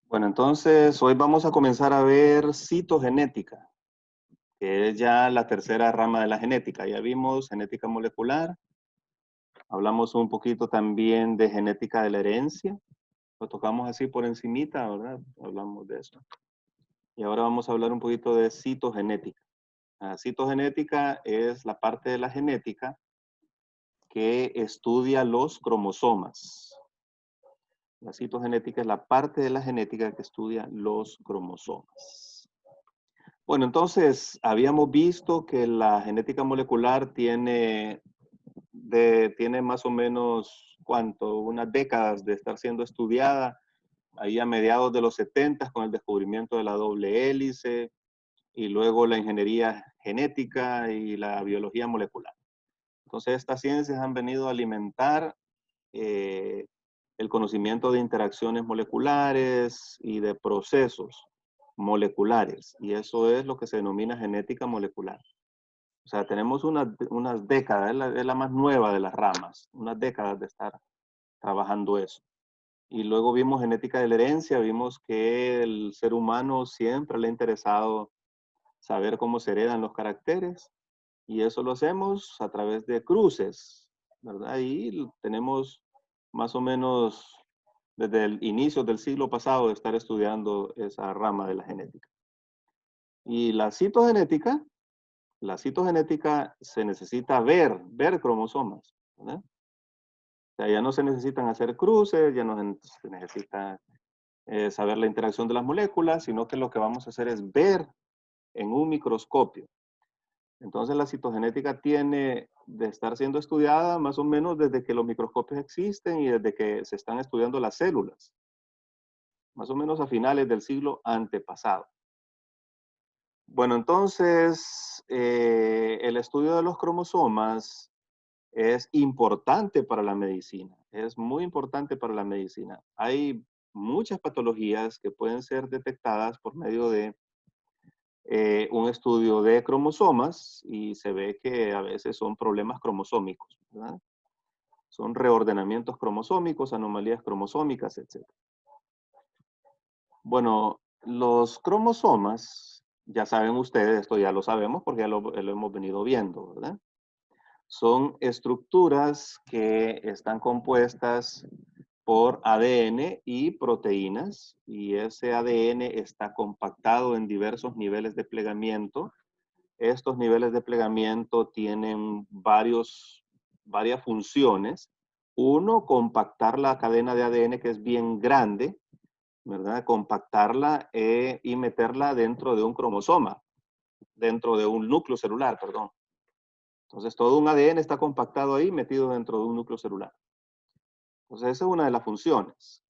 Bueno, entonces hoy vamos a comenzar a ver citogenética, que es ya la tercera rama de la genética. Ya vimos genética molecular, hablamos un poquito también de genética de la herencia, lo tocamos así por encimita, ¿verdad? Hablamos de eso. Y ahora vamos a hablar un poquito de citogenética. La citogenética es la parte de la genética que estudia los cromosomas. La citogenética es la parte de la genética que estudia los cromosomas. Bueno, entonces habíamos visto que la genética molecular tiene más o menos, ¿cuánto? Unas décadas de estar siendo estudiada, ahí a mediados de los 70 con el descubrimiento de la doble hélice y luego la ingeniería genética y la biología molecular. Entonces estas ciencias han venido a alimentar eh, el conocimiento de interacciones moleculares y de procesos moleculares. Y eso es lo que se denomina genética molecular. O sea, tenemos unas décadas, es la más nueva de las ramas, unas décadas de estar trabajando eso. Y luego vimos genética de la herencia, vimos que el ser humano siempre le ha interesado saber cómo se heredan los caracteres. Y eso lo hacemos a través de cruces, ¿verdad? Y tenemos más o menos desde el inicio del siglo pasado de estar estudiando esa rama de la genética. Y la citogenética se necesita ver cromosomas, ¿verdad? O sea, ya no se necesitan hacer cruces, ya no se necesita saber la interacción de las moléculas, sino que lo que vamos a hacer es ver en un microscopio. Entonces la citogenética tiene de estar siendo estudiada más o menos desde que los microscopios existen y desde que se están estudiando las células, más o menos a finales del siglo antepasado. Bueno, entonces el estudio de los cromosomas es importante para la medicina, es muy importante para la medicina. Hay muchas patologías que pueden ser detectadas por medio de un estudio de cromosomas y se ve que a veces son problemas cromosómicos, ¿verdad? Son reordenamientos cromosómicos, anomalías cromosómicas, etc. Bueno, los cromosomas, ya saben ustedes, esto ya lo sabemos porque ya lo hemos venido viendo, ¿verdad? Son estructuras que están compuestas por ADN y proteínas, y ese ADN está compactado en diversos niveles de plegamiento. Estos niveles de plegamiento tienen varias funciones. Uno, compactar la cadena de ADN que es bien grande, ¿verdad? Compactarla y meterla dentro de un cromosoma, dentro de un núcleo celular, perdón. Entonces, todo un ADN está compactado ahí, metido dentro de un núcleo celular. Entonces, esa es una de las funciones.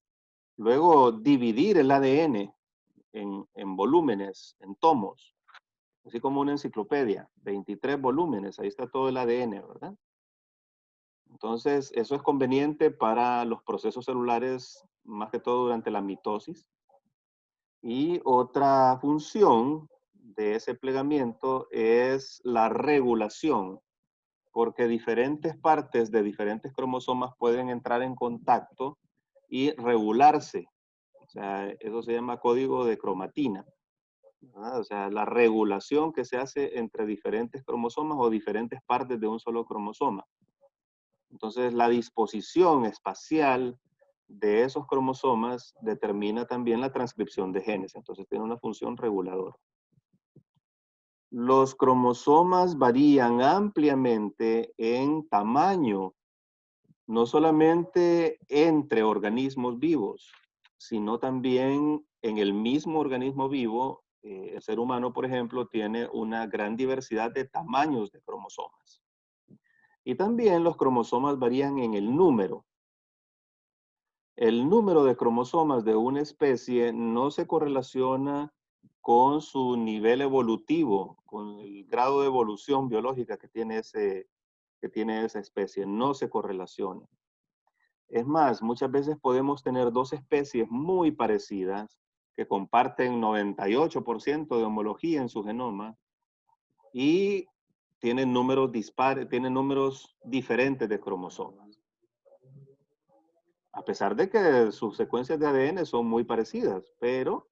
Luego, dividir el ADN en volúmenes, en tomos, así como una enciclopedia, 23 volúmenes, ahí está todo el ADN, ¿verdad? Entonces, eso es conveniente para los procesos celulares, más que todo durante la mitosis. Y otra función de ese plegamiento es la regulación, porque diferentes partes de diferentes cromosomas pueden entrar en contacto y regularse. O sea, eso se llama código de cromatina, ¿verdad? O sea, la regulación que se hace entre diferentes cromosomas o diferentes partes de un solo cromosoma. Entonces, la disposición espacial de esos cromosomas determina también la transcripción de genes. Entonces, tiene una función reguladora. Los cromosomas varían ampliamente en tamaño, no solamente entre organismos vivos, sino también en el mismo organismo vivo. El ser humano, por ejemplo, tiene una gran diversidad de tamaños de cromosomas. Y también los cromosomas varían en el número. El número de cromosomas de una especie no se correlaciona con su nivel evolutivo, con el grado de evolución biológica que tiene esa especie. No se correlaciona. Es más, muchas veces podemos tener dos especies muy parecidas que comparten 98% de homología en su genoma y tienen números dispares, tienen números diferentes de cromosomas. A pesar de que sus secuencias de ADN son muy parecidas, pero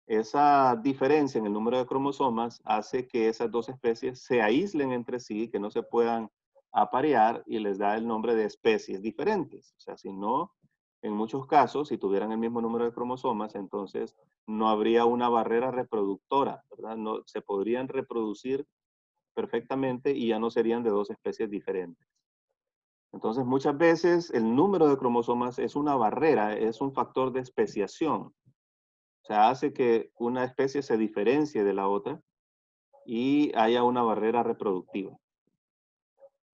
esa diferencia en el número de cromosomas hace que esas dos especies se aíslen entre sí, que no se puedan aparear y les da el nombre de especies diferentes. O sea, si no, en muchos casos, si tuvieran el mismo número de cromosomas, entonces no habría una barrera reproductora, ¿verdad? No, se podrían reproducir perfectamente y ya no serían de dos especies diferentes. Entonces, muchas veces el número de cromosomas es una barrera, es un factor de especiación. O sea, hace que una especie se diferencie de la otra y haya una barrera reproductiva.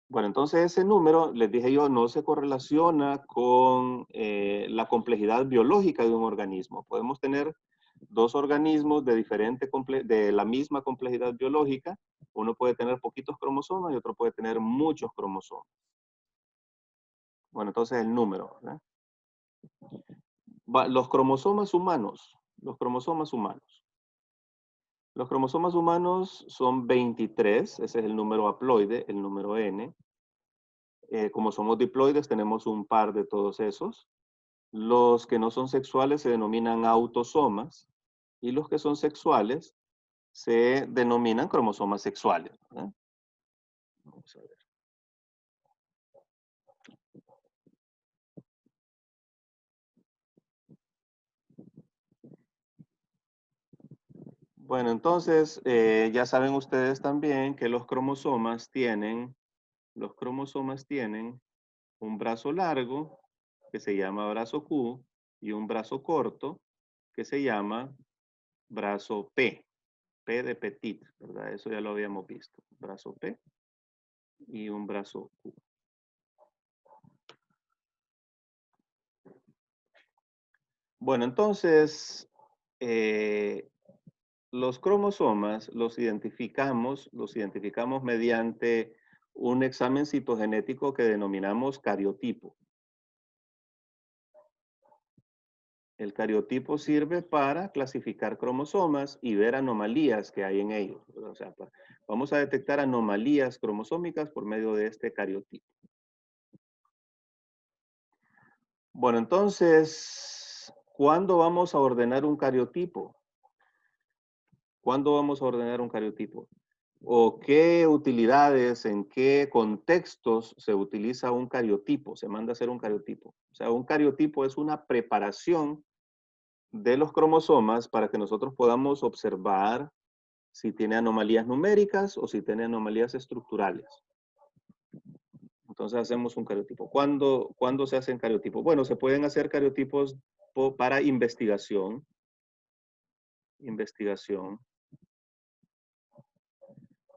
Bueno, entonces ese número, les dije yo, no se correlaciona con la complejidad biológica de un organismo. Podemos tener dos organismos de la misma complejidad biológica. Uno puede tener poquitos cromosomas y otro puede tener muchos cromosomas. Bueno, entonces el número, ¿verdad? Los cromosomas humanos, los cromosomas humanos. Los cromosomas humanos son 23, ese es el número haploide, el número N. Como somos diploides, tenemos un par de todos esos. Los que no son sexuales se denominan autosomas y los que son sexuales se denominan cromosomas sexuales, ¿verdad? Vamos a ver. Bueno, entonces ya saben ustedes también que los cromosomas tienen un brazo largo que se llama brazo Q y un brazo corto que se llama brazo P. P de petit, ¿verdad? Eso ya lo habíamos visto. Brazo P y un brazo Q. Bueno, entonces, los cromosomas los identificamos mediante un examen citogenético que denominamos cariotipo. El cariotipo sirve para clasificar cromosomas y ver anomalías que hay en ellos. O sea, vamos a detectar anomalías cromosómicas por medio de este cariotipo. Bueno, entonces, ¿cuándo vamos a ordenar un cariotipo? ¿Cuándo vamos a ordenar un cariotipo? ¿O qué utilidades, en qué contextos se utiliza un cariotipo? Se manda a hacer un cariotipo. O sea, un cariotipo es una preparación de los cromosomas para que nosotros podamos observar si tiene anomalías numéricas o si tiene anomalías estructurales. Entonces hacemos un cariotipo. ¿Cuándo se hacen cariotipos? Bueno, se pueden hacer cariotipos para investigación.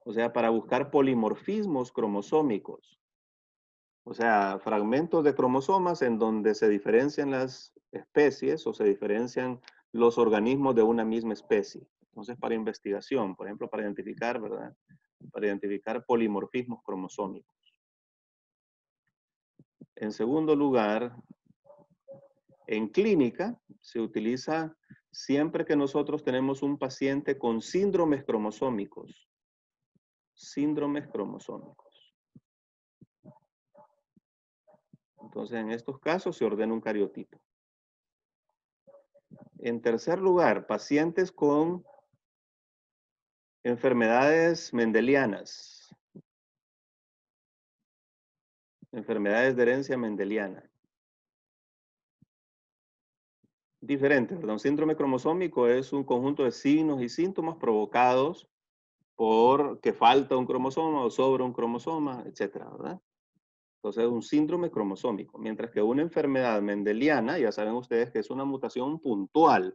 O sea, para buscar polimorfismos cromosómicos. O sea, fragmentos de cromosomas en donde se diferencian las especies o se diferencian los organismos de una misma especie. Entonces, para investigación, por ejemplo, para identificar, ¿verdad? Para identificar polimorfismos cromosómicos. En segundo lugar, en clínica se utiliza siempre que nosotros tenemos un paciente con síndromes cromosómicos. Síndromes cromosómicos. Entonces, en estos casos se ordena un cariotipo. En tercer lugar, pacientes con enfermedades mendelianas. Enfermedades de herencia mendeliana. Diferente, perdón. Síndrome cromosómico es un conjunto de signos y síntomas provocados por que falta un cromosoma o sobra un cromosoma, etcétera, ¿verdad? Entonces es un síndrome cromosómico. Mientras que una enfermedad mendeliana, ya saben ustedes que es una mutación puntual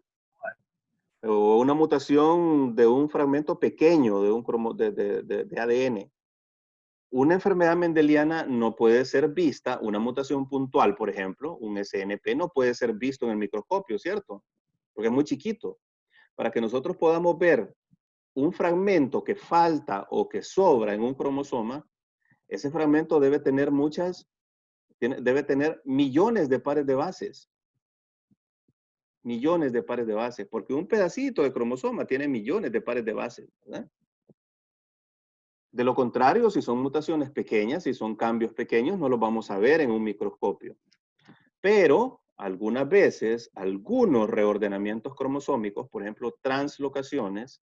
o una mutación de un fragmento pequeño de un de ADN. Una enfermedad mendeliana no puede ser vista, una mutación puntual, por ejemplo, un SNP no puede ser visto en el microscopio, ¿cierto? Porque es muy chiquito. Para que nosotros podamos ver un fragmento que falta o que sobra en un cromosoma, ese fragmento debe tener millones de pares de bases. Millones de pares de bases, porque un pedacito de cromosoma tiene millones de pares de bases, ¿verdad? De lo contrario, si son mutaciones pequeñas, si son cambios pequeños, no los vamos a ver en un microscopio. Pero algunas veces, algunos reordenamientos cromosómicos, por ejemplo, translocaciones,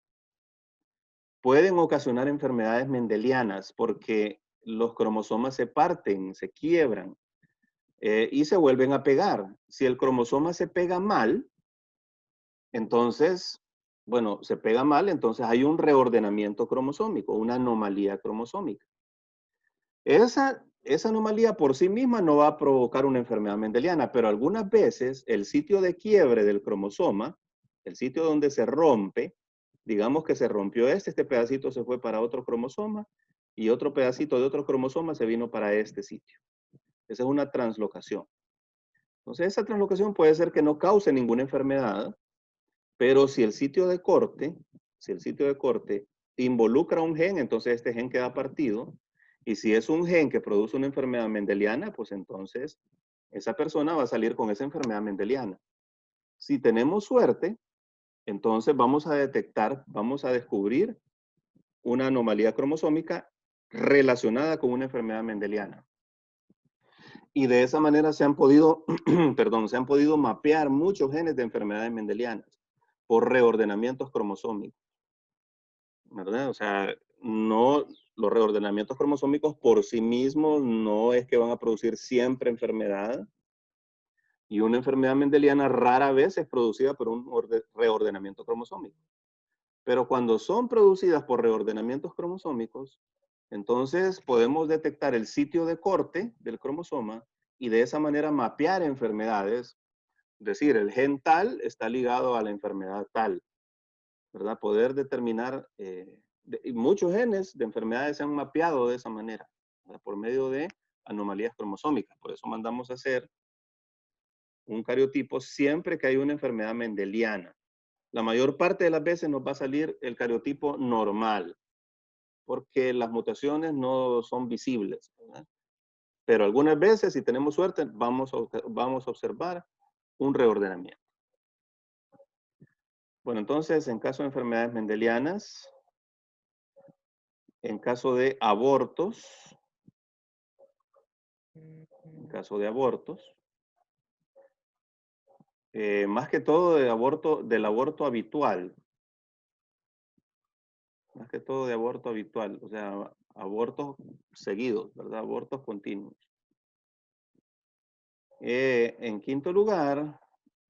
pueden ocasionar enfermedades mendelianas porque los cromosomas se parten, se quiebran y se vuelven a pegar. Si el cromosoma se pega mal, entonces, bueno, se pega mal, entonces hay un reordenamiento cromosómico, una anomalía cromosómica. Esa anomalía por sí misma no va a provocar una enfermedad mendeliana, pero algunas veces el sitio de quiebre del cromosoma, el sitio donde se rompe, digamos que se rompió este pedacito se fue para otro cromosoma y otro pedacito de otro cromosoma se vino para este sitio. Esa es una translocación. Entonces, esa translocación puede ser que no cause ninguna enfermedad, pero si el sitio de corte involucra un gen, entonces este gen queda partido. Y si es un gen que produce una enfermedad mendeliana, pues entonces esa persona va a salir con esa enfermedad mendeliana. Si tenemos suerte, entonces vamos a detectar, vamos a descubrir una anomalía cromosómica relacionada con una enfermedad mendeliana. Y de esa manera se han podido, perdón, se han podido mapear muchos genes de enfermedades mendelianas por reordenamientos cromosómicos, ¿verdad? O sea, no, los reordenamientos cromosómicos por sí mismos no es que van a producir siempre enfermedad. Y una enfermedad mendeliana rara vez es producida por un reordenamiento cromosómico. Pero cuando son producidas por reordenamientos cromosómicos, entonces podemos detectar el sitio de corte del cromosoma y de esa manera mapear enfermedades. Es decir, el gen tal está ligado a la enfermedad tal, ¿verdad? Poder determinar, y muchos genes de enfermedades se han mapeado de esa manera, ¿verdad? Por medio de anomalías cromosómicas. Por eso mandamos a hacer un cariotipo siempre que hay una enfermedad mendeliana. La mayor parte de las veces nos va a salir el cariotipo normal, porque las mutaciones no son visibles, ¿verdad? Pero algunas veces, si tenemos suerte, vamos a observar un reordenamiento. Bueno, entonces, en caso de enfermedades mendelianas, en caso de abortos, en caso de abortos, más que todo del aborto habitual, más que todo de aborto habitual, o sea, abortos seguidos, ¿verdad? Abortos continuos. En quinto lugar,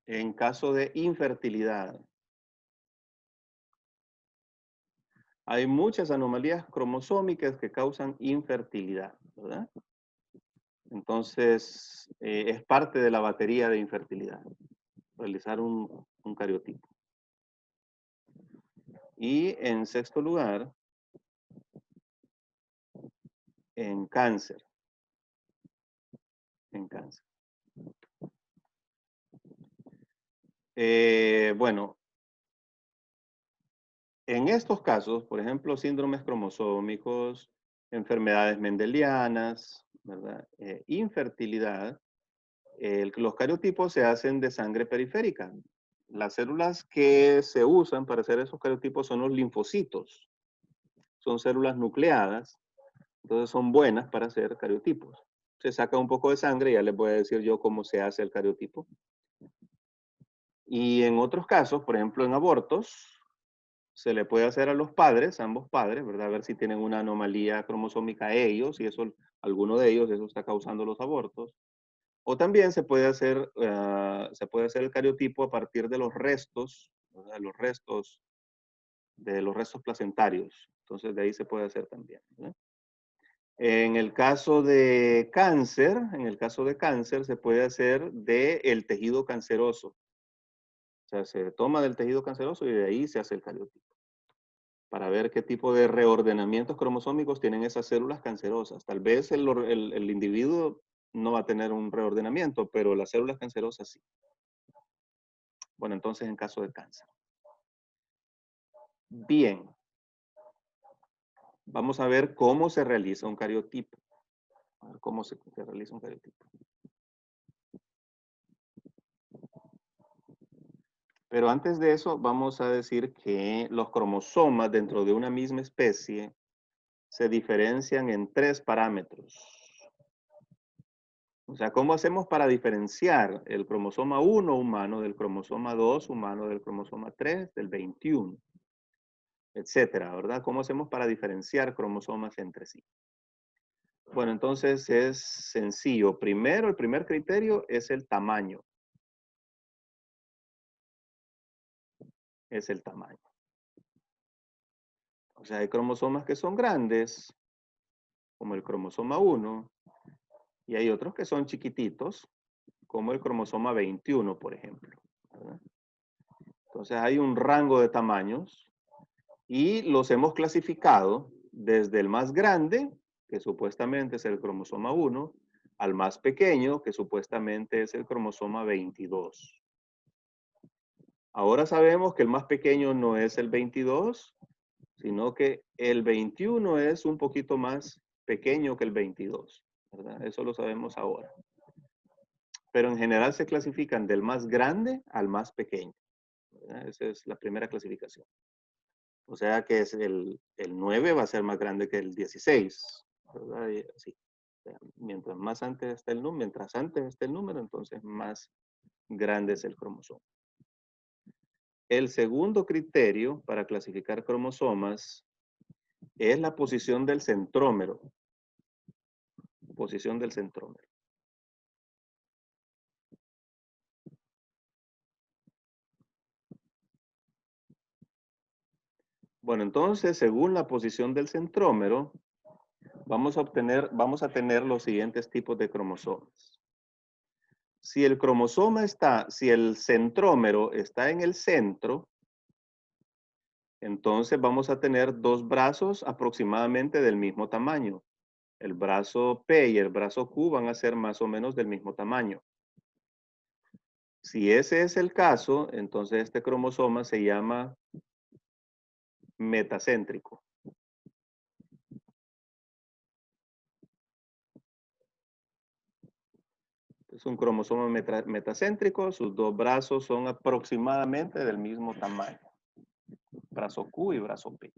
en caso de infertilidad. Hay muchas anomalías cromosómicas que causan infertilidad, ¿verdad? Entonces, es parte de la batería de infertilidad, realizar un cariotipo. Y en sexto lugar, en cáncer. En cáncer. Bueno, en estos casos, por ejemplo, síndromes cromosómicos, enfermedades mendelianas, ¿verdad? Infertilidad, los cariotipos se hacen de sangre periférica. Las células que se usan para hacer esos cariotipos son los linfocitos. Son células nucleadas, entonces son buenas para hacer cariotipos. Se saca un poco de sangre y ya les voy a decir yo cómo se hace el cariotipo. Y en otros casos, por ejemplo en abortos, se le puede hacer a los padres, a ambos padres, ¿verdad? A ver si tienen una anomalía cromosómica ellos, y eso, alguno de ellos, eso está causando los abortos. O también se puede hacer el cariotipo a partir de los restos, ¿verdad? De los restos placentarios. Entonces, de ahí se puede hacer también, ¿verdad? En el caso de cáncer, se puede hacer del tejido canceroso. O sea, se toma del tejido canceroso y de ahí se hace el cariotipo. Para ver qué tipo de reordenamientos cromosómicos tienen esas células cancerosas. Tal vez el individuo no va a tener un reordenamiento, pero las células cancerosas sí. Bueno, entonces en caso de cáncer. Bien, vamos a ver cómo se realiza un cariotipo. A ver cómo se realiza un cariotipo. Pero antes de eso, vamos a decir que los cromosomas dentro de una misma especie se diferencian en 3 parámetros. O sea, ¿cómo hacemos para diferenciar el cromosoma 1 humano del cromosoma 2 humano, del cromosoma 3, del 21, etcétera, ¿verdad? ¿Cómo hacemos para diferenciar cromosomas entre sí? Bueno, entonces es sencillo. Primero, el primer criterio es el tamaño. Es el tamaño. O sea, hay cromosomas que son grandes, como el cromosoma 1, y hay otros que son chiquititos, como el cromosoma 21, por ejemplo, ¿verdad? Entonces hay un rango de tamaños y los hemos clasificado desde el más grande, que supuestamente es el cromosoma 1, al más pequeño, que supuestamente es el cromosoma 22. Ahora sabemos que el más pequeño no es el 22, sino que el 21 es un poquito más pequeño que el 22, ¿verdad? Eso lo sabemos ahora. Pero en general se clasifican del más grande al más pequeño, ¿verdad? Esa es la primera clasificación. O sea que es el 9 va a ser más grande que el 16, ¿verdad? Y así. O sea, mientras más antes esté el número, mientras antes esté el número, entonces más grande es el cromosoma. El segundo criterio para clasificar cromosomas es la posición del centrómero. Posición del centrómero. Bueno, entonces, según la posición del centrómero, vamos a tener los siguientes tipos de cromosomas. Si el centrómero está en el centro, entonces vamos a tener dos brazos aproximadamente del mismo tamaño. El brazo P y el brazo Q van a ser más o menos del mismo tamaño. Si ese es el caso, entonces este cromosoma se llama metacéntrico. Es un cromosoma metacéntrico, sus dos brazos son aproximadamente del mismo tamaño. Brazo Q y brazo P.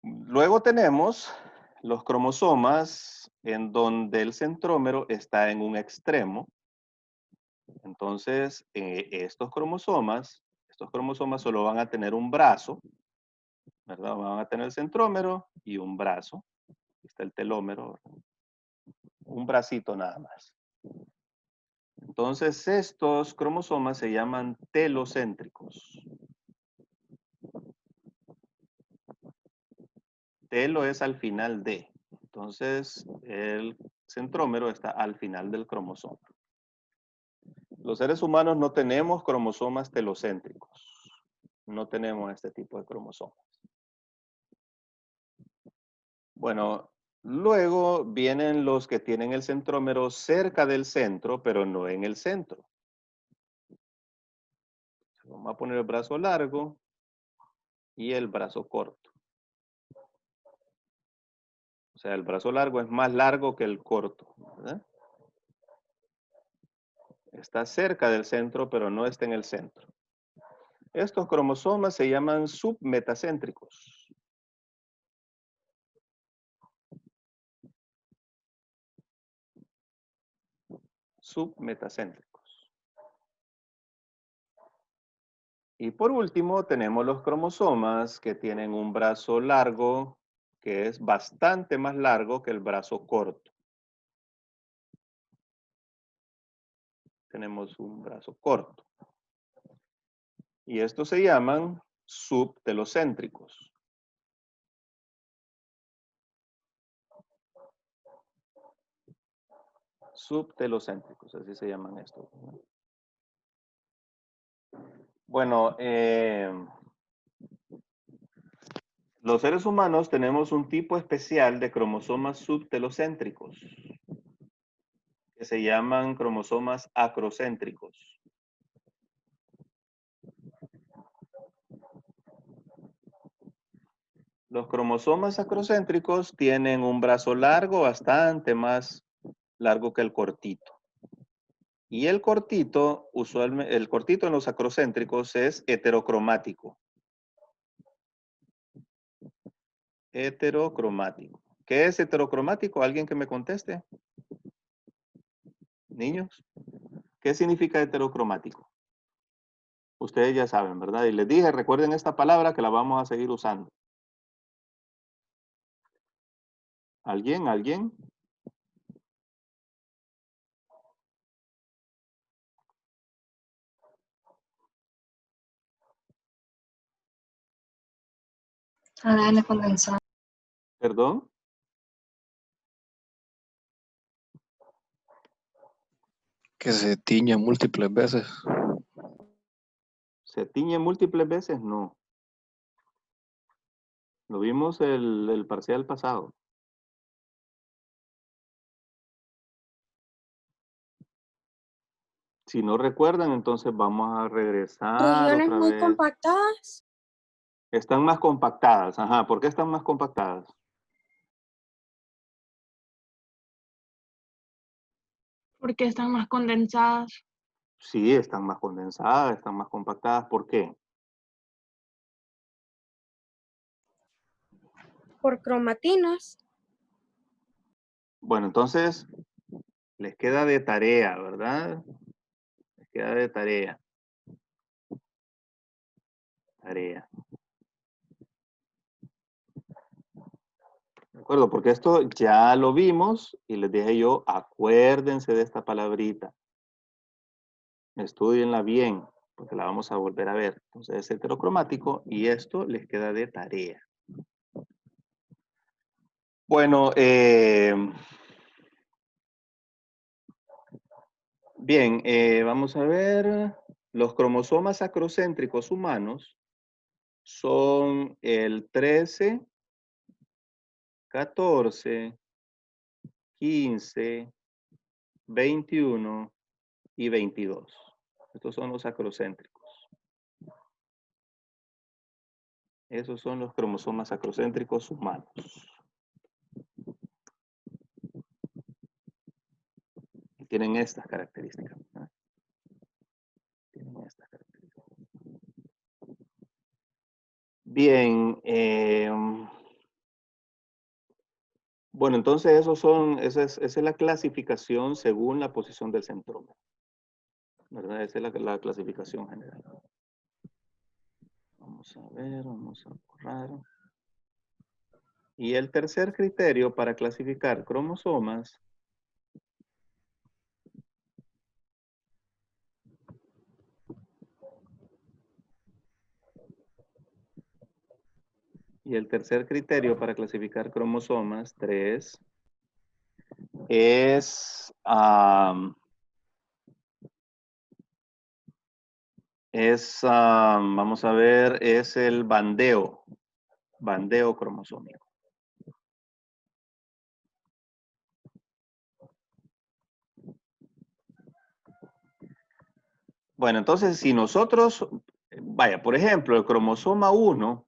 Luego tenemos los cromosomas en donde el centrómero está en un extremo. Entonces, estos cromosomas solo van a tener un brazo, ¿verdad? Van a tener el centrómero y un brazo. Aquí está el telómero, ¿verdad? Un bracito nada más. Entonces, estos cromosomas se llaman telocéntricos. Telo es al final de. Entonces, el centrómero está al final del cromosoma. Los seres humanos no tenemos cromosomas telocéntricos. No tenemos este tipo de cromosomas. Bueno, luego vienen los que tienen el centrómero cerca del centro, pero no en el centro. Vamos a poner el brazo largo y el brazo corto. O sea, el brazo largo es más largo que el corto, ¿verdad? Está cerca del centro, pero no está en el centro. Estos cromosomas se llaman submetacéntricos. Submetacéntricos. Y por último, tenemos los cromosomas que tienen un brazo largo, que es bastante más largo que el brazo corto. Tenemos un brazo corto. Y estos se llaman subtelocéntricos. Subtelocéntricos, así se llaman estos. Bueno, los seres humanos tenemos un tipo especial de cromosomas subtelocéntricos que se llaman cromosomas acrocéntricos. Los cromosomas acrocéntricos tienen un brazo largo, bastante más largo que el cortito. Y el cortito, usualmente, el cortito en los acrocéntricos es heterocromático. Heterocromático. ¿Qué es heterocromático? ¿Alguien que me conteste? Niños, ¿qué significa heterocromático? Ustedes ya saben, ¿verdad? Y les dije, recuerden esta palabra que la vamos a seguir usando. ¿Alguien? ¿Alguien? ADN condensado. ¿Perdón? Que se tiña múltiples veces. ¿Se tiñe múltiples veces? No. Lo vimos el parcial pasado. Si no recuerdan, entonces vamos a regresar Regiones otra muy vez. compactadas. Están más compactadas. Ajá, ¿por qué están más compactadas? Porque están más condensadas. Sí, están más condensadas, están más compactadas. ¿Por qué? Por cromatinas. Bueno, entonces les queda de tarea, ¿verdad? Les queda de tarea. Tarea. ¿De acuerdo? Porque esto ya lo vimos y les dije yo, acuérdense de esta palabrita. Estudienla bien, porque la vamos a volver a ver. Entonces es heterocromático y esto les queda de tarea. Bueno, bien, vamos a ver. Los cromosomas acrocéntricos humanos son el 13, 14, 15, 21 y 22. Estos son los acrocéntricos. Esos son los cromosomas acrocéntricos humanos. Y tienen estas características. ¿Eh? Tienen estas características. Bien. Bueno, entonces esa es la clasificación según la posición del centrómero. ¿Verdad? Esa es la clasificación general. Vamos a ver, vamos a borrar. Y el tercer criterio para clasificar cromosomas cromosomas, 3, es, vamos a ver, es el bandeo cromosómico. Bueno, entonces si nosotros, vaya, por ejemplo, el cromosoma 1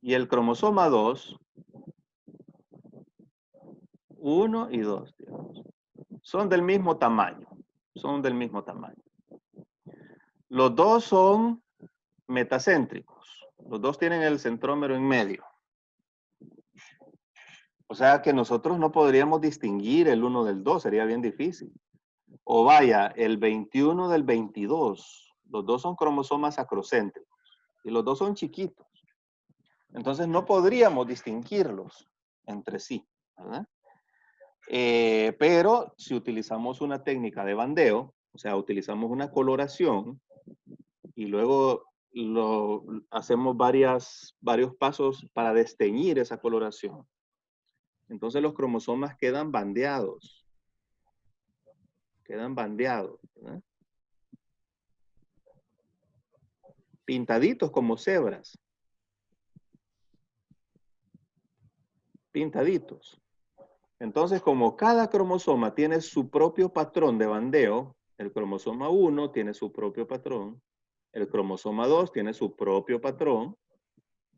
y el cromosoma 2, 1 y 2, digamos, son del mismo tamaño. Los dos son metacéntricos. Los dos tienen el centrómero en medio. O sea que nosotros no podríamos distinguir el 1 del 2, sería bien difícil. O vaya, el 21 del 22. Los dos son cromosomas acrocéntricos. Y los dos son chiquitos. Entonces no podríamos distinguirlos entre sí, ¿verdad? Pero si utilizamos una técnica de bandeo, o sea, utilizamos una coloración y luego hacemos varios pasos para desteñir esa coloración. Entonces los cromosomas quedan bandeados. ¿Verdad? Pintaditos como cebras. Pintaditos. Entonces, como cada cromosoma tiene su propio patrón de bandeo, el cromosoma 1 tiene su propio patrón, el cromosoma 2 tiene su propio patrón,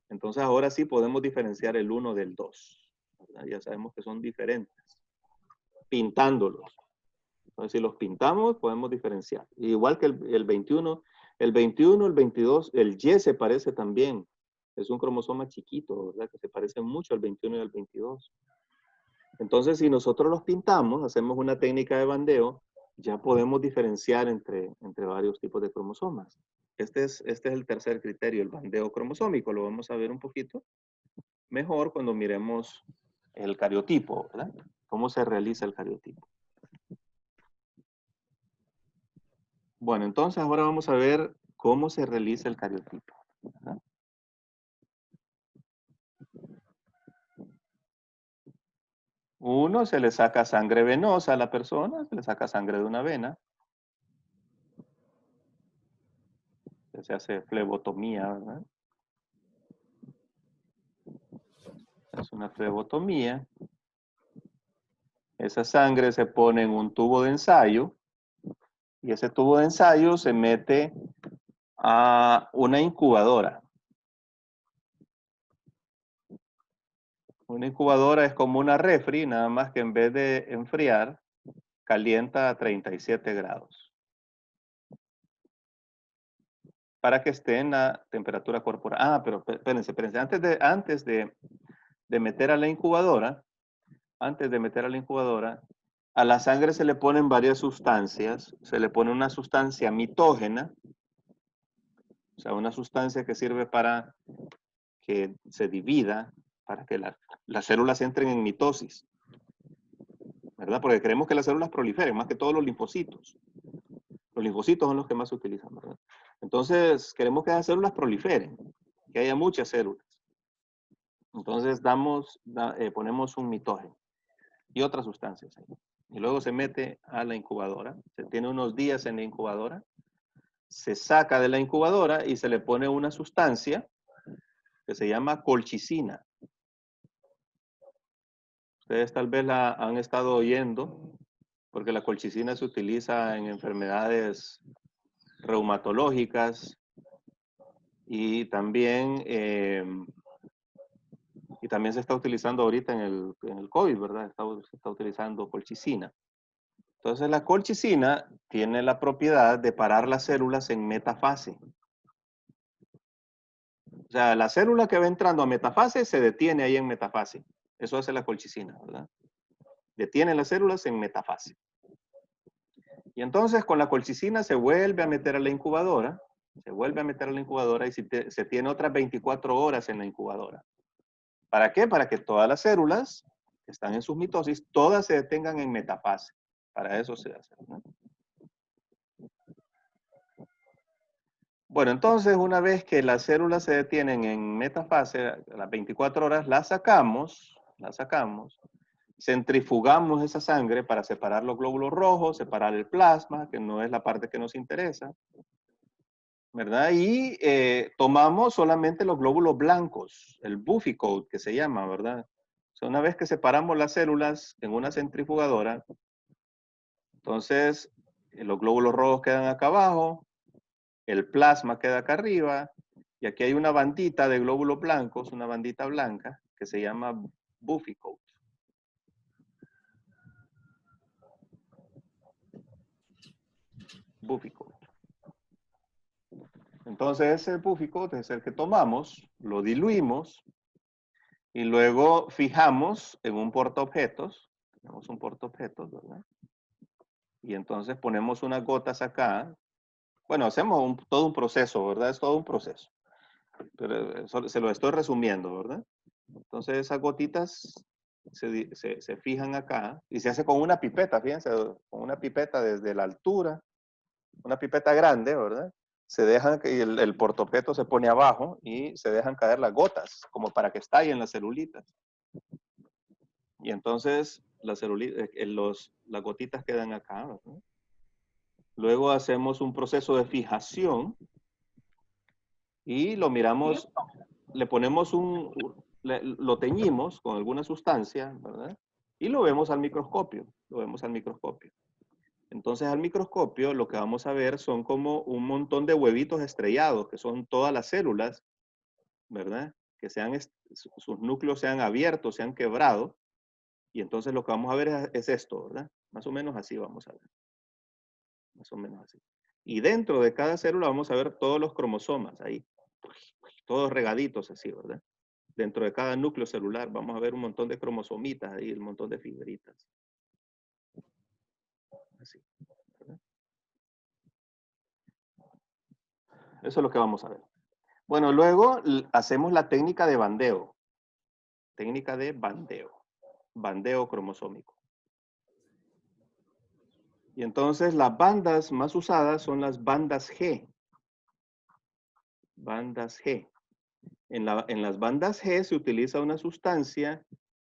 entonces ahora sí podemos diferenciar el 1 del 2. ¿Verdad? Ya sabemos que son diferentes. Pintándolos. Entonces, si los pintamos, podemos diferenciar. Igual que el 21, el 22, el Y se parece también. Es un cromosoma chiquito, ¿verdad? Que se parece mucho al 21 y al 22. Entonces, si nosotros los pintamos, hacemos una técnica de bandeo, ya podemos diferenciar entre varios tipos de cromosomas. Este es el tercer criterio, el bandeo cromosómico. Lo vamos a ver un poquito mejor cuando miremos el cariotipo, ¿verdad? ¿Cómo se realiza el cariotipo? Bueno, entonces ahora vamos a ver cómo se realiza el cariotipo, ¿verdad? Uno, se le saca sangre venosa a la persona, se le saca sangre de una vena. Se hace flebotomía, ¿verdad? Es una flebotomía. Esa sangre se pone en un tubo de ensayo y ese tubo de ensayo se mete a una incubadora. Una incubadora es como una refri, nada más que en vez de enfriar, calienta a 37 grados. Para que esté en la temperatura corporal. Ah, pero espérense. Antes de meter a la incubadora, a la sangre se le ponen varias sustancias. Se le pone una sustancia mitógena, o sea, una sustancia que sirve para que se divida, para que las células entren en mitosis, ¿verdad? Porque queremos que las células proliferen, más que todos los linfocitos. Los linfocitos son los que más se utilizan, ¿verdad? Entonces, queremos que las células proliferen, que haya muchas células. Entonces, ponemos un mitógeno y otras sustancias ahí. Y luego se mete a la incubadora. Se tiene unos días en la incubadora. Se saca de la incubadora y se le pone una sustancia que se llama colchicina. Ustedes tal vez la han estado oyendo, porque la colchicina se utiliza en enfermedades reumatológicas y también se está utilizando ahorita en el COVID, ¿verdad? Se está utilizando colchicina. Entonces la colchicina tiene la propiedad de parar las células en metafase. O sea, la célula que va entrando a metafase se detiene ahí en metafase. Eso hace la colchicina, ¿verdad? Detiene las células en metafase. Y entonces con la colchicina se vuelve a meter a la incubadora. Y se tiene otras 24 horas en la incubadora. ¿Para qué? Para que todas las células que están en sus mitosis, todas se detengan en metafase. Para eso se hace, ¿no? Bueno, entonces una vez que las células se detienen en metafase, a las 24 horas, las sacamos, centrifugamos esa sangre para separar los glóbulos rojos, separar el plasma, que no es la parte que nos interesa, ¿verdad? Y tomamos solamente los glóbulos blancos, el Buffy coat que se llama, ¿verdad? O sea, una vez que separamos las células en una centrifugadora, entonces los glóbulos rojos quedan acá abajo, el plasma queda acá arriba, y aquí hay una bandita de glóbulos blancos, una bandita blanca, que se llama Buffy coat. Buffy coat. Entonces ese Buffy coat es el que tomamos, lo diluimos, y luego fijamos en un portaobjetos. Tenemos un portaobjetos, ¿verdad? Y entonces ponemos unas gotas acá. Bueno, hacemos todo un proceso, ¿verdad? Es todo un proceso. Pero se lo estoy resumiendo, ¿verdad? Entonces esas gotitas se fijan acá y se hace con una pipeta, fíjense, con una pipeta desde la altura, una pipeta grande, ¿verdad? Se dejan, y el portaobjeto se pone abajo y se dejan caer las gotas, como para que estallen las celulitas. Y entonces las gotitas quedan acá, ¿verdad? Luego hacemos un proceso de fijación y lo miramos, le ponemos lo teñimos con alguna sustancia, ¿verdad? Y lo vemos al microscopio, Entonces al microscopio lo que vamos a ver son como un montón de huevitos estrellados, que son todas las células, ¿verdad? Que sus núcleos se han abierto, se han quebrado. Y entonces lo que vamos a ver es esto, ¿verdad? Más o menos así vamos a ver. Más o menos así. Y dentro de cada célula vamos a ver todos los cromosomas ahí. todos regaditos así, ¿verdad? Dentro de cada núcleo celular vamos a ver un montón de cromosomitas ahí, un montón de fibritas. Así, ¿verdad? Eso es lo que vamos a ver. Bueno, luego hacemos la técnica de bandeo. Técnica de bandeo. Bandeo cromosómico. Y entonces las bandas más usadas son las bandas G. Bandas G. En las bandas G se utiliza una sustancia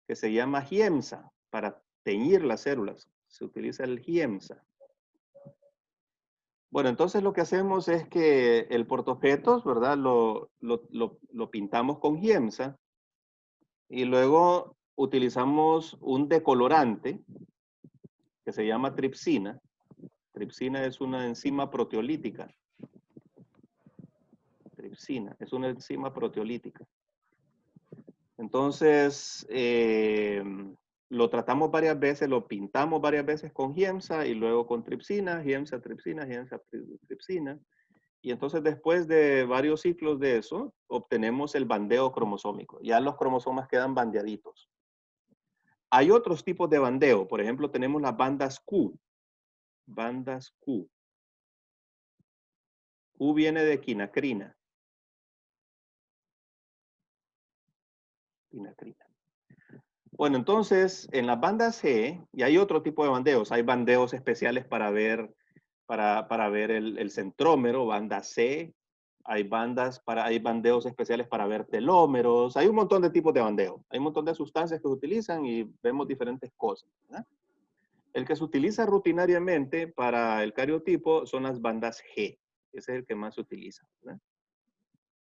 que se llama giemsa para teñir las células. Se utiliza el giemsa. Bueno, entonces lo que hacemos es que el portaobjetos, ¿verdad? Lo pintamos con giemsa y luego utilizamos un decolorante que se llama tripsina. Tripsina es una enzima proteolítica. Tripsina es una enzima proteolítica. Entonces, lo tratamos varias veces, lo pintamos varias veces con giemsa y luego con tripsina, giemsa, tripsina, giemsa, tripsina. Y entonces después de varios ciclos de eso, obtenemos el bandeo cromosómico. Ya los cromosomas quedan bandeaditos. Hay otros tipos de bandeo. Por ejemplo, tenemos las bandas Q. Bandas Q. Q viene de quinacrina. Quinacrina. Bueno, entonces, en las bandas G, y hay otro tipo de bandeos. Hay bandeos especiales para ver el centrómero, banda C. Hay bandeos especiales para ver telómeros. Hay un montón de tipos de bandeo. Hay un montón de sustancias que se utilizan y vemos diferentes cosas, ¿verdad? El que se utiliza rutinariamente para el cariotipo son las bandas G. Ese es el que más se utiliza, ¿verdad?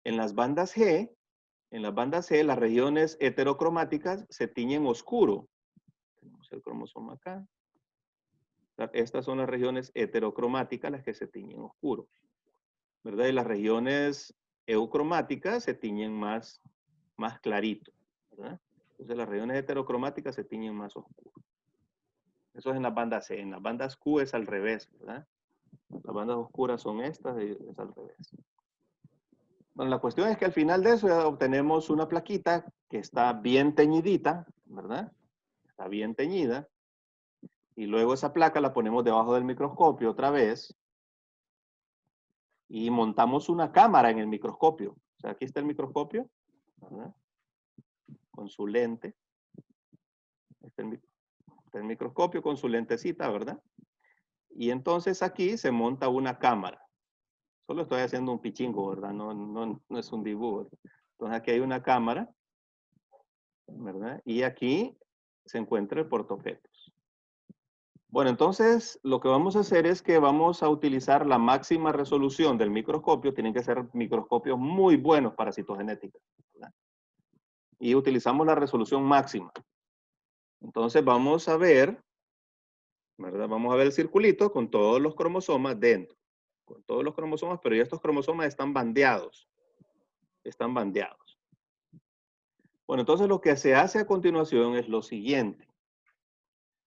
En las bandas G, las regiones heterocromáticas se tiñen oscuro. Tenemos el cromosoma acá. Estas son las regiones heterocromáticas, las que se tiñen oscuro, ¿verdad? Y las regiones eucromáticas se tiñen más clarito, ¿verdad? Entonces las regiones heterocromáticas se tiñen más oscuro. Eso es en las bandas C. En las bandas Q es al revés, ¿verdad? Las bandas oscuras son estas y es al revés. Bueno, la cuestión es que al final de eso ya obtenemos una plaquita que está bien teñidita, ¿verdad? Está bien teñida. Y luego esa placa la ponemos debajo del microscopio otra vez. Y montamos una cámara en el microscopio. O sea, aquí está el microscopio, ¿verdad? Con su lente. Está el microscopio con su lentecita, ¿verdad? Y entonces aquí se monta una cámara. Solo estoy haciendo un pichingo, ¿verdad? No es un dibujo. Entonces aquí hay una cámara, ¿verdad? Y aquí se encuentra el portaobjetos. Bueno, entonces lo que vamos a hacer es que vamos a utilizar la máxima resolución del microscopio. Tienen que ser microscopios muy buenos para citogenética, ¿verdad? Y utilizamos la resolución máxima. Entonces vamos a ver, ¿verdad? Vamos a ver el circulito con todos los cromosomas dentro. Con todos los cromosomas, pero ya estos cromosomas están bandeados. Están bandeados. Bueno, entonces lo que se hace a continuación es lo siguiente.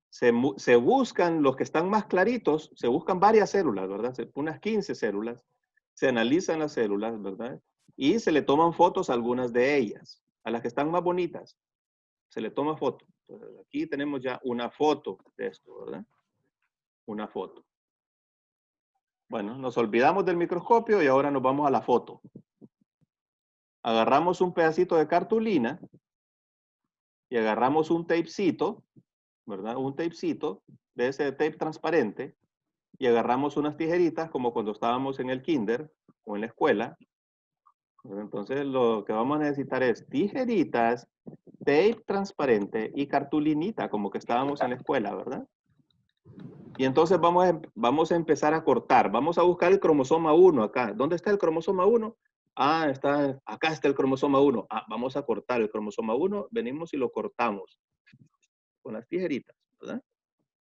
Se buscan los que están más claritos, se buscan varias células, ¿verdad? Unas 15 células. Se analizan las células, ¿verdad? Y se le toman fotos a algunas de ellas. A las que están más bonitas, se le toma foto. Entonces, aquí tenemos ya una foto de esto, ¿verdad? Una foto. Bueno, nos olvidamos del microscopio y ahora nos vamos a la foto. Agarramos un pedacito de cartulina y agarramos un tapecito, ¿verdad? Un tapecito de ese tape transparente y agarramos unas tijeritas como cuando estábamos en el kinder o en la escuela. Entonces lo que vamos a necesitar es tijeritas, tape transparente y cartulinita como que estábamos en la escuela, ¿verdad? Y entonces vamos a empezar a cortar. Vamos a buscar el cromosoma 1 acá. ¿Dónde está el cromosoma 1? Ah, acá está el cromosoma 1. Ah, vamos a cortar el cromosoma 1. Venimos y lo cortamos con las tijeritas, ¿verdad?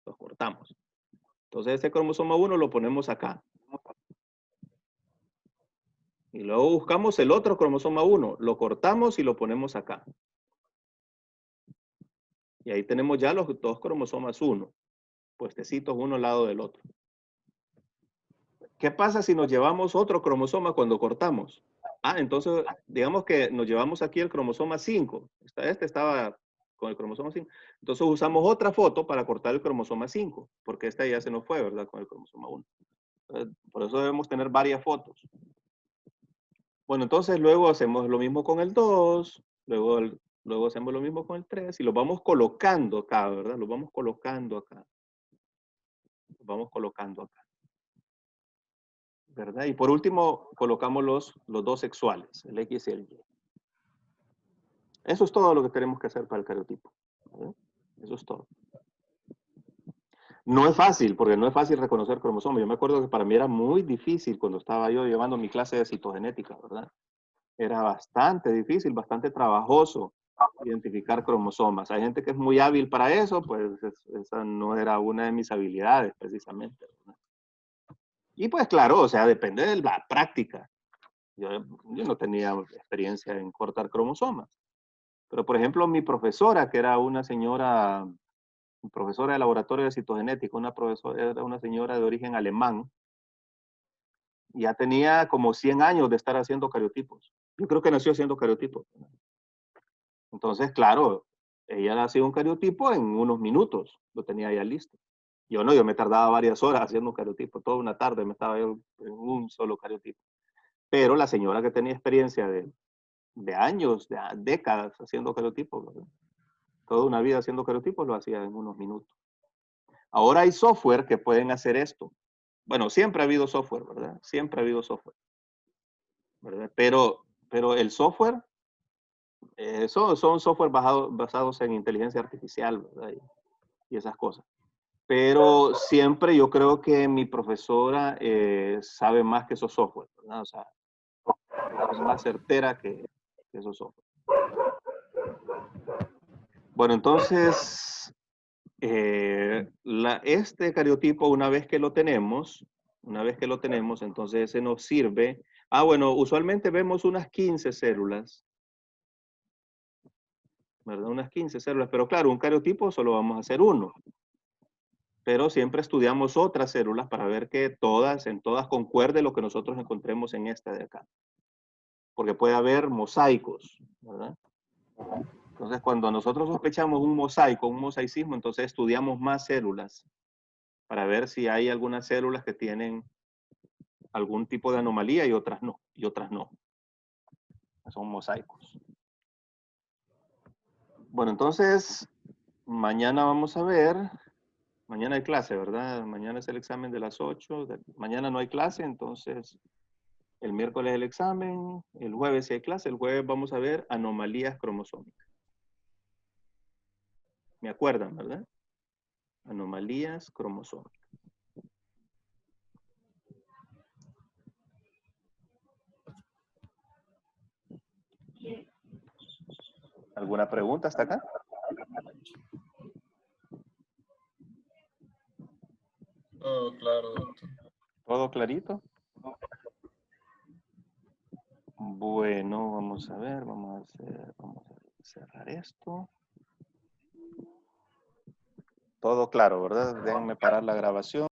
Lo cortamos. Entonces este cromosoma 1 lo ponemos acá. Y luego buscamos el otro cromosoma 1. Lo cortamos y lo ponemos acá. Y ahí tenemos ya los dos cromosomas 1. Puestecitos uno al lado del otro. ¿Qué pasa si nos llevamos otro cromosoma cuando cortamos? Entonces, digamos que nos llevamos aquí el cromosoma 5. Este estaba con el cromosoma 5. Entonces usamos otra foto para cortar el cromosoma 5, porque esta ya se nos fue, ¿verdad? Con el cromosoma 1. Por eso debemos tener varias fotos. Bueno, entonces luego hacemos lo mismo con el 2, luego hacemos lo mismo con el 3 y lo vamos colocando acá, ¿verdad? Lo vamos colocando acá. Lo vamos colocando acá. ¿Verdad? Y por último, colocamos los dos sexuales, el X y el Y. Eso es todo lo que tenemos que hacer para el cariotipo. ¿Verdad? Eso es todo. No es fácil, porque no es fácil reconocer cromosomas. Yo me acuerdo que para mí era muy difícil cuando estaba yo llevando mi clase de citogenética, ¿verdad? Era bastante difícil, bastante trabajoso identificar cromosomas. Hay gente que es muy hábil para eso, pues esa no era una de mis habilidades precisamente, ¿verdad? Y pues claro, o sea, depende de la práctica. Yo no tenía experiencia en cortar cromosomas. Pero, por ejemplo, mi profesora, que era una señora, profesora de laboratorio de citogenética, era una señora de origen alemán, ya tenía como 100 años de estar haciendo cariotipos. Yo creo que nació haciendo cariotipos. Entonces, claro, ella hacía un cariotipo en unos minutos, lo tenía ya listo. Yo no, yo me tardaba varias horas haciendo un cariotipo, toda una tarde me estaba yo en un solo cariotipo. Pero la señora que tenía experiencia de años, de décadas haciendo cariotipos, ¿verdad? Toda una vida haciendo cariotipos lo hacía en unos minutos. Ahora hay software que pueden hacer esto. Bueno, siempre ha habido software, ¿verdad? Siempre ha habido software, ¿verdad? Pero el software, son software basados en inteligencia artificial, ¿verdad? Y esas cosas. Pero siempre yo creo que mi profesora sabe más que esos software, ¿verdad? O sea, es más certera que esos software. Bueno, entonces, este cariotipo, una vez que lo tenemos, entonces ese nos sirve. Bueno, usualmente vemos unas 15 células, ¿verdad? Unas 15 células, pero claro, un cariotipo solo vamos a hacer uno. Pero siempre estudiamos otras células para ver que en todas concuerde lo que nosotros encontremos en esta de acá. Porque puede haber mosaicos, ¿verdad? Entonces, cuando nosotros sospechamos un mosaico, un mosaicismo, entonces estudiamos más células para ver si hay algunas células que tienen algún tipo de anomalía y otras no. Son mosaicos. Bueno, entonces, mañana vamos a ver. Mañana hay clase, ¿verdad? Mañana es el examen de las 8. Mañana no hay clase, entonces el miércoles el examen. El jueves sí hay clase. El jueves vamos a ver anomalías cromosómicas. ¿Me acuerdan, verdad? Anomalías cromosómicas. ¿Alguna pregunta hasta acá? Todo claro, doctor. ¿Todo clarito? Bueno, vamos a ver, vamos a cerrar esto. Todo claro, ¿verdad? Déjenme parar la grabación.